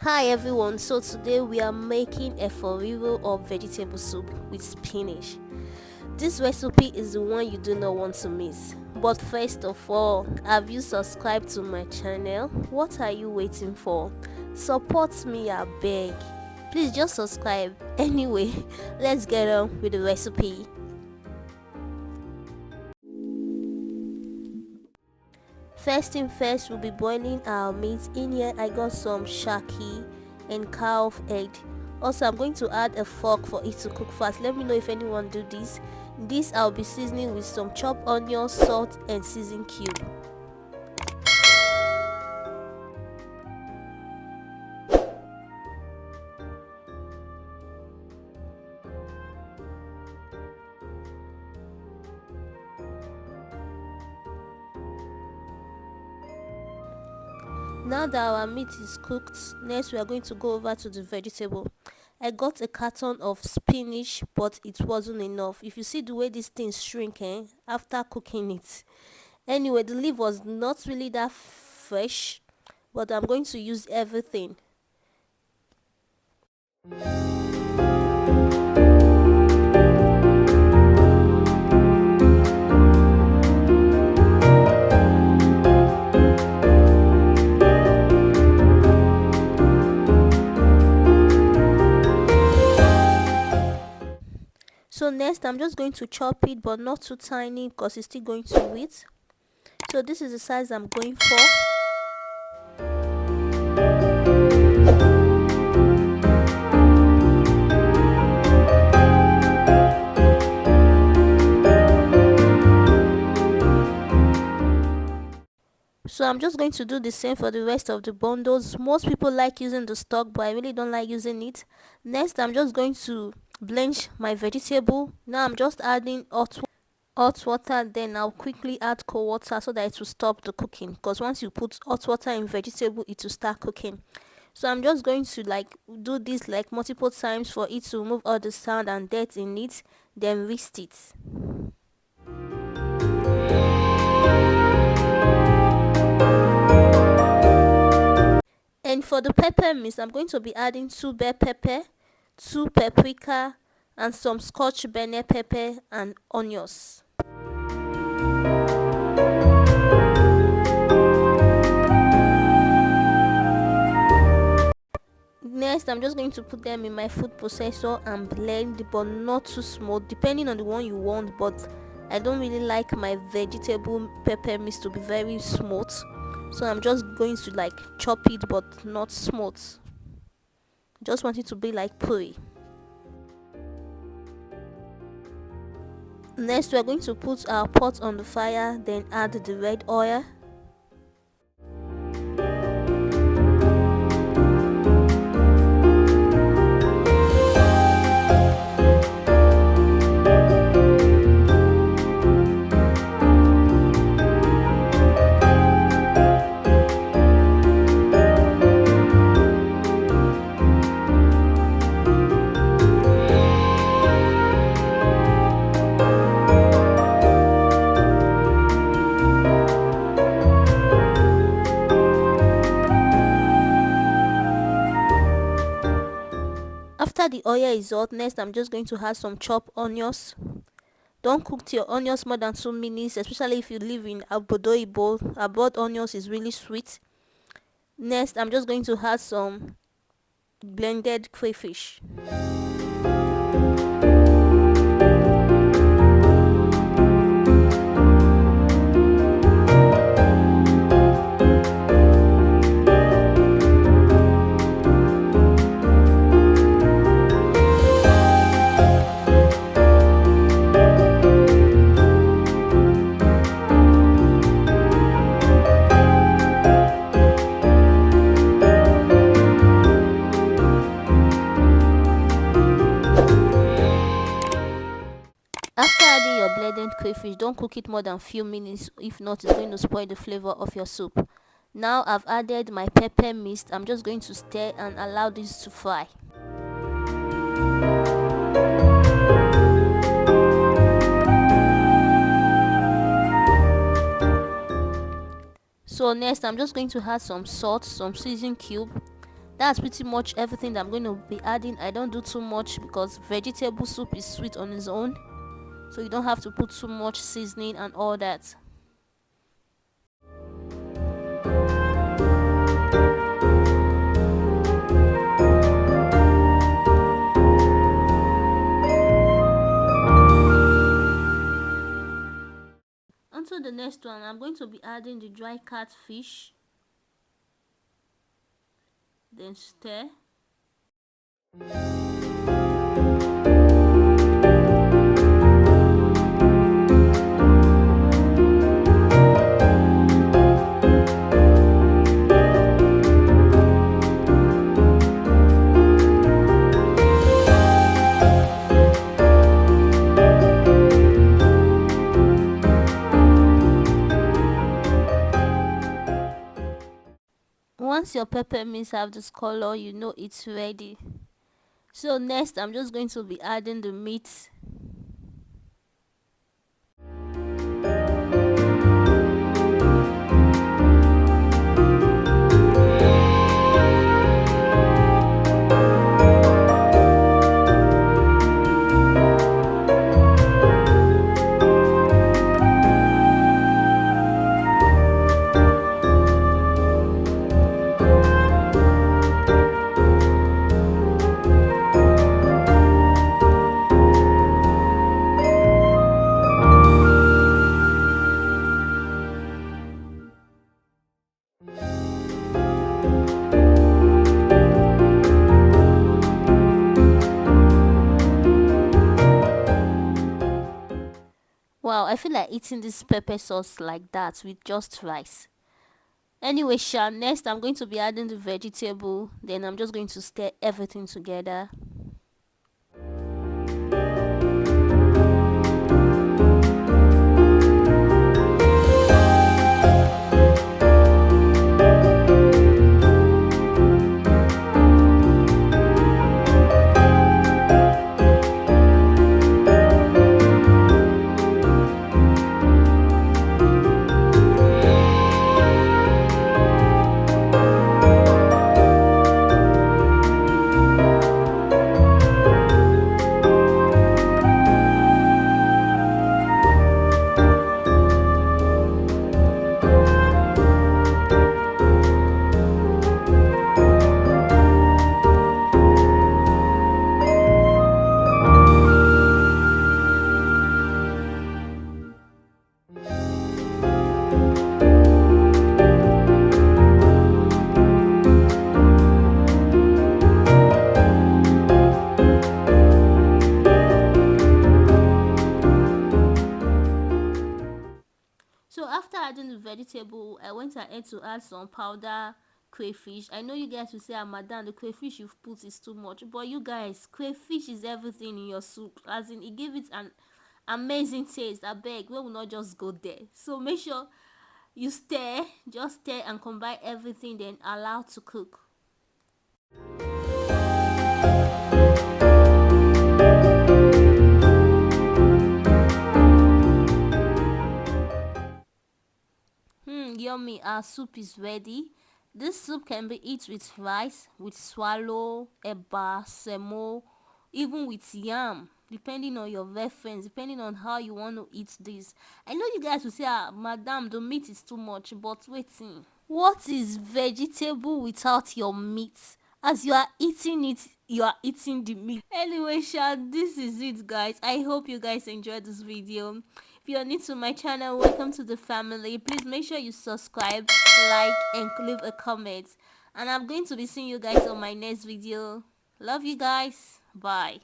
Hi everyone, so today we are making Efo Eriro or vegetable soup with spinach. This recipe is the one you do not want to miss. But first of all, have you subscribed to my channel? What are you waiting for? Support me, I beg. Please just subscribe. Anyway, let's get on with the recipe. First thing first, we'll be boiling our meat. In here I got some shaki and calf egg. Also, I'm going to add a fork for it to cook fast. Let me know if anyone do this. This I'll be seasoning with some chopped onions, salt and season cube. Now that our meat is cooked, next we are going to go over to the vegetable. I got a carton of spinach, but it wasn't enough. If you see the way this thing shrink after cooking it. Anyway, the leaf was not really that fresh, but I'm going to use everything. So next I'm just going to chop it, but not too tiny because it's still going to wet. So this is the size I'm going for. So I'm just going to do the same for the rest of the bundles. Most people like using the stock, but I really don't like using it. Next I'm just going to blanch my vegetable. Now I'm just adding hot water, then I'll quickly add cold water so that it will stop the cooking, because once you put hot water in vegetable it will start cooking. So I'm just going to do this multiple times for it to remove all the sand and dirt in it, then whisk it. And for the pepper mix, I'm going to be adding 2 bell pepper, 2 paprika and some scotch bonnet pepper and onions. Next I'm just going to put them in my food processor and blend, but not too smooth, depending on the one you want, but I don't really like my vegetable pepper mix to be very smooth, so I'm just going to chop it but not smooth. Just want it to be like puree. Next we are going to put our pot on the fire, then add the red oil. After the oil is hot, next I'm just going to add some chopped onions. Don't cook your onions more than 2 minutes, especially if you live in Abodo. Abroad onions is really sweet. Next I'm just going to add some blended crayfish. After adding your blended crayfish, don't cook it more than few minutes, if not it's going to spoil the flavor of your soup. Now I've added my pepper mist. I'm just going to stir and allow this to fry. So next I'm just going to add some salt, some season cube, That's pretty much everything that I'm going to be adding. I don't do too much because vegetable soup is sweet on its own, so you don't have to put too much seasoning and all that. Onto the next one, I'm going to be adding the dry catfish, then stir. Once your pepper mix have this color, you know it's ready. So next, I'm just going to be adding the meat. Wow, I feel like eating this pepper sauce like that with just rice. Anyway, next I'm going to be adding the vegetable. Then I'm just going to stir everything together. So after adding the vegetable, I went ahead to add some powder crayfish. I know you guys will say, ah, madam, the crayfish you've put is too much, but you guys, crayfish is everything in your soup. As in, it gives it an amazing taste. I beg, we will not just go there. So make sure you stir, just stir and combine everything, then allow to cook. Yummy, our soup is ready. This soup can be eaten with rice, with swallow, eba, semo, even with yam, depending on your reference, depending on how you want to eat this. I know you guys will say, ah, madam, the meat is too much, but waiting. What is vegetable without your meat? As you are eating it, you are eating the meat. Anyway, this is it, guys. I hope you guys enjoyed this video. If you're new to my channel, welcome to the family. Please make sure you subscribe, like, and leave a comment. And I'm going to be seeing you guys on my next video. Love you guys. Bye.